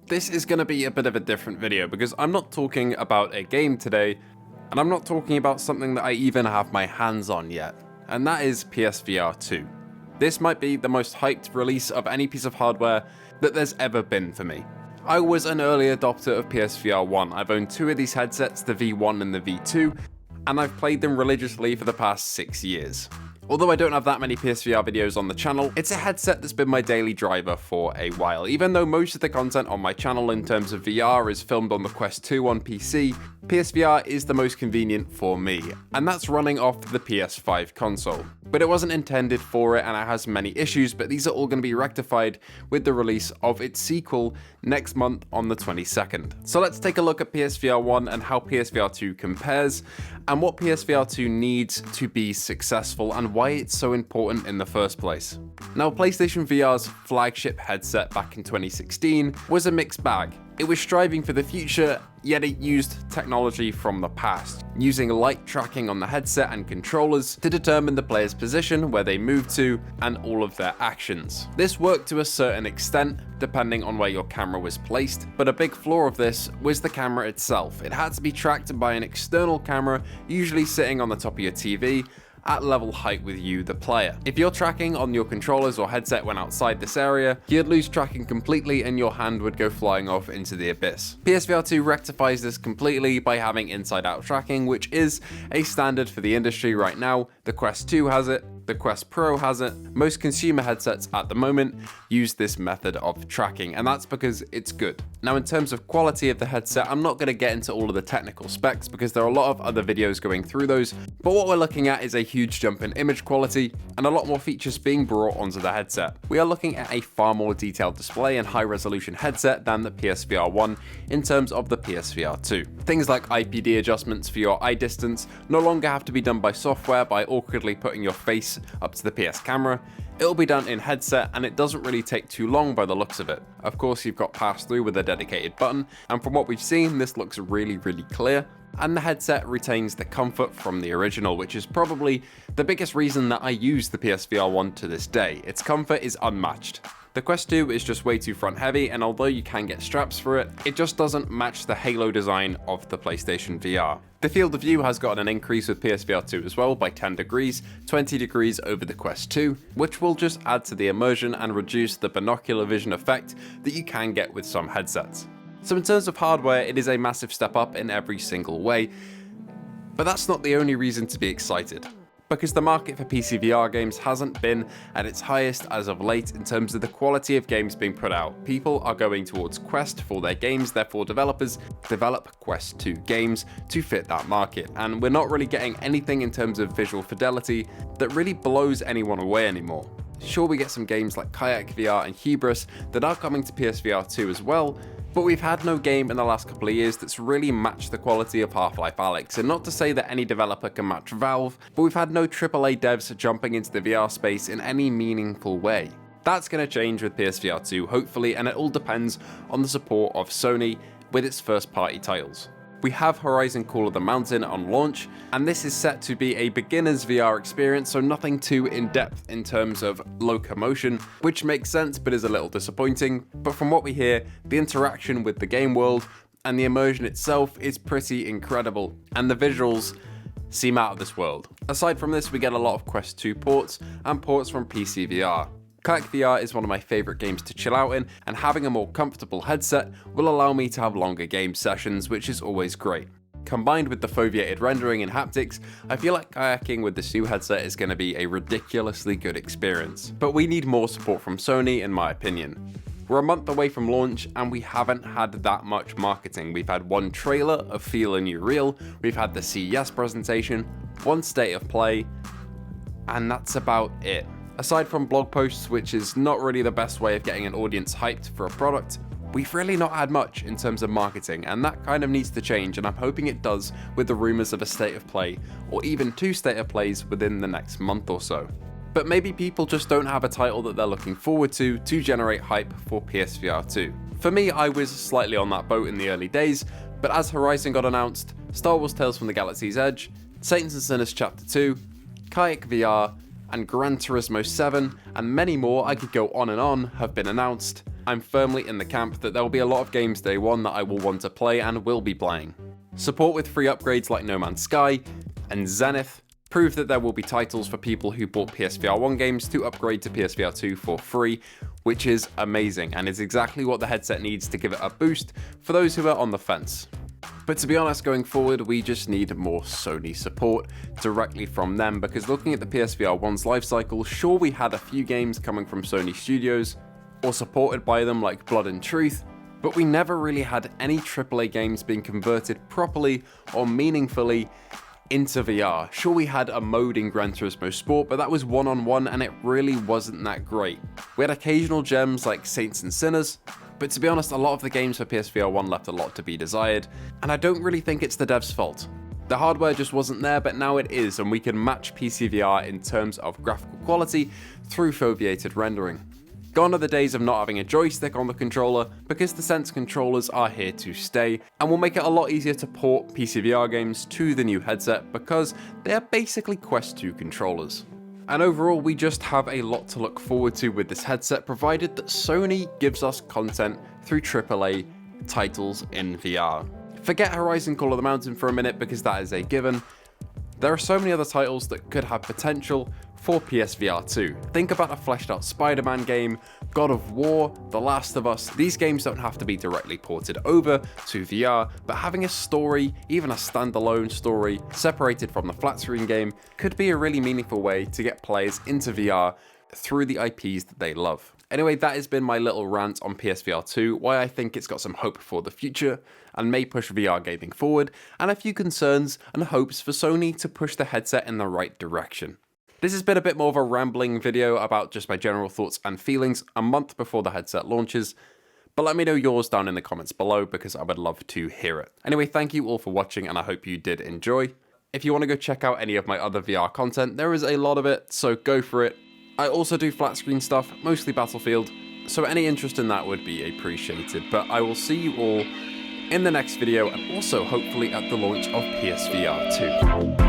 This is going to be a bit of a different video because I'm not talking about a game today, and I'm not talking about something that I even have my hands on yet, and that is PSVR2. This might be the most hyped release of any piece of hardware that there's ever been for me. I was an early adopter of PSVR1. I've owned two of these headsets, the V1 and the V2, and I've played them religiously for the past 6 years. Although I don't have that many PSVR videos on the channel, it's a headset that's been my daily driver for a while. Even though most of the content on my channel in terms of VR is filmed on the Quest 2 on PC, PSVR is the most convenient for me, and that's running off the PS5 console. But it wasn't intended for it and it has many issues, but these are all going to be rectified with the release of its sequel next month on the 22nd. So let's take a look at PSVR1 and how PSVR2 compares, and what PSVR2 needs to be successful and why it's so important in the first place. Now, PlayStation VR's flagship headset back in 2016 was a mixed bag. It was striving for the future, yet it used technology from the past, using light tracking on the headset and controllers to determine the player's position, where they move to, and all of their actions. This worked to a certain extent, depending on where your camera was placed, but a big flaw of this was the camera itself. It had to be tracked by an external camera, usually sitting on the top of your TV, at level height with you, the player. If your tracking on your controllers or headset went outside this area, you'd lose tracking completely and your hand would go flying off into the abyss. PSVR2 rectifies this completely by having inside-out tracking, which is a standard for the industry right now. The Quest 2 has it, the Quest Pro has it. Most consumer headsets at the moment use this method of tracking, and that's because it's good. Now, in terms of quality of the headset, I'm not going to get into all of the technical specs because there are a lot of other videos going through those, but what we're looking at is a huge jump in image quality and a lot more features being brought onto the headset. We are looking at a far more detailed display and high-resolution headset than the PSVR1 in terms of the PSVR2. Things like IPD adjustments for your eye distance no longer have to be done by software by awkwardly putting your face up to the PS camera. It'll be done in headset, and it doesn't really take too long by the looks of it. Of course, you've got pass-through with a dedicated button, and from what we've seen, this looks really clear. And the headset retains the comfort from the original, which is probably the biggest reason that I use the PSVR1 to this day. Its comfort is unmatched. The Quest 2 is just way too front heavy, and although you can get straps for it, it just doesn't match the halo design of the PlayStation VR. The field of view has gotten an increase with PSVR2 as well by 10 degrees, 20 degrees over the Quest 2, which will just add to the immersion and reduce the binocular vision effect that you can get with some headsets. So in terms of hardware, it is a massive step up in every single way, but that's not the only reason to be excited, because the market for PC VR games hasn't been at its highest as of late in terms of the quality of games being put out. People are going towards Quest for their games, therefore developers develop Quest 2 games to fit that market, and we're not really getting anything in terms of visual fidelity that really blows anyone away anymore. Sure, we get some games like Kayak VR and Hubris that are coming to PSVR 2 as well, but we've had no game in the last couple of years that's really matched the quality of Half-Life Alyx, and not to say that any developer can match Valve, but we've had no AAA devs jumping into the VR space in any meaningful way. That's going to change with PSVR 2, hopefully, and it all depends on the support of Sony with its first-party titles. We have Horizon Call of the Mountain on launch, and this is set to be a beginner's VR experience, so nothing too in-depth in terms of locomotion, which makes sense but is a little disappointing. But from what we hear, the interaction with the game world and the immersion itself is pretty incredible, and the visuals seem out of this world. Aside from this, we get a lot of Quest 2 ports and ports from PC VR. Kayak VR is one of my favourite games to chill out in, and having a more comfortable headset will allow me to have longer game sessions, which is always great. Combined with the foveated rendering and haptics, I feel like kayaking with this new headset is going to be a ridiculously good experience. But we need more support from Sony, in my opinion. We're a month away from launch and we haven't had that much marketing. We've had one trailer of Feel a New Real, we've had the CES presentation, one state of play, and that's about it. Aside from blog posts, which is not really the best way of getting an audience hyped for a product, we've really not had much in terms of marketing, and that kind of needs to change, and I'm hoping it does with the rumours of a state of play, or even 2 state of plays within the next month or so. But maybe people just don't have a title that they're looking forward to generate hype for PSVR 2. For me, I was slightly on that boat in the early days, but as Horizon got announced, Star Wars Tales from the Galaxy's Edge, Saints and Sinners Chapter 2, Kayak VR, and Gran Turismo 7, and many more, I could go on and on, have been announced, I'm firmly in the camp that there will be a lot of games day one that I will want to play and will be playing. Support with free upgrades like No Man's Sky and Zenith prove that there will be titles for people who bought PSVR1 games to upgrade to PSVR2 for free, which is amazing and is exactly what the headset needs to give it a boost for those who are on the fence. But to be honest, going forward, we just need more Sony support directly from them, because looking at the PSVR1's lifecycle, sure, we had a few games coming from Sony Studios or supported by them like Blood and Truth, but we never really had any AAA games being converted properly or meaningfully into VR. Sure, we had a mode in Gran Turismo Sport, but that was one-on-one and it really wasn't that great. We had occasional gems like Saints and Sinners, but to be honest, a lot of the games for PSVR1 left a lot to be desired, and I don't really think it's the devs' fault. The hardware just wasn't there, but now it is, and we can match PCVR in terms of graphical quality through foveated rendering. Gone are the days of not having a joystick on the controller, because the Sense controllers are here to stay, and will make it a lot easier to port PCVR games to the new headset, because they are basically Quest 2 controllers. And overall, we just have a lot to look forward to with this headset, provided that Sony gives us content through AAA titles in VR. Forget Horizon Call of the Mountain for a minute, because that is a given. There are so many other titles that could have potential for PSVR2. Think about a fleshed out Spider-Man game, God of War, The Last of Us. These games don't have to be directly ported over to VR, but having a story, even a standalone story, separated from the flat screen game, could be a really meaningful way to get players into VR through the IPs that they love. Anyway, that has been my little rant on PSVR2, why I think it's got some hope for the future and may push VR gaming forward, and a few concerns and hopes for Sony to push the headset in the right direction. This has been a bit more of a rambling video about just my general thoughts and feelings a month before the headset launches, but let me know yours down in the comments below, because I would love to hear it. Anyway, thank you all for watching, and I hope you did enjoy. If you want to go check out any of my other VR content, there is a lot of it, so go for it. I also do flat screen stuff, mostly Battlefield, so any interest in that would be appreciated. But I will see you all in the next video, and also hopefully at the launch of PSVR 2.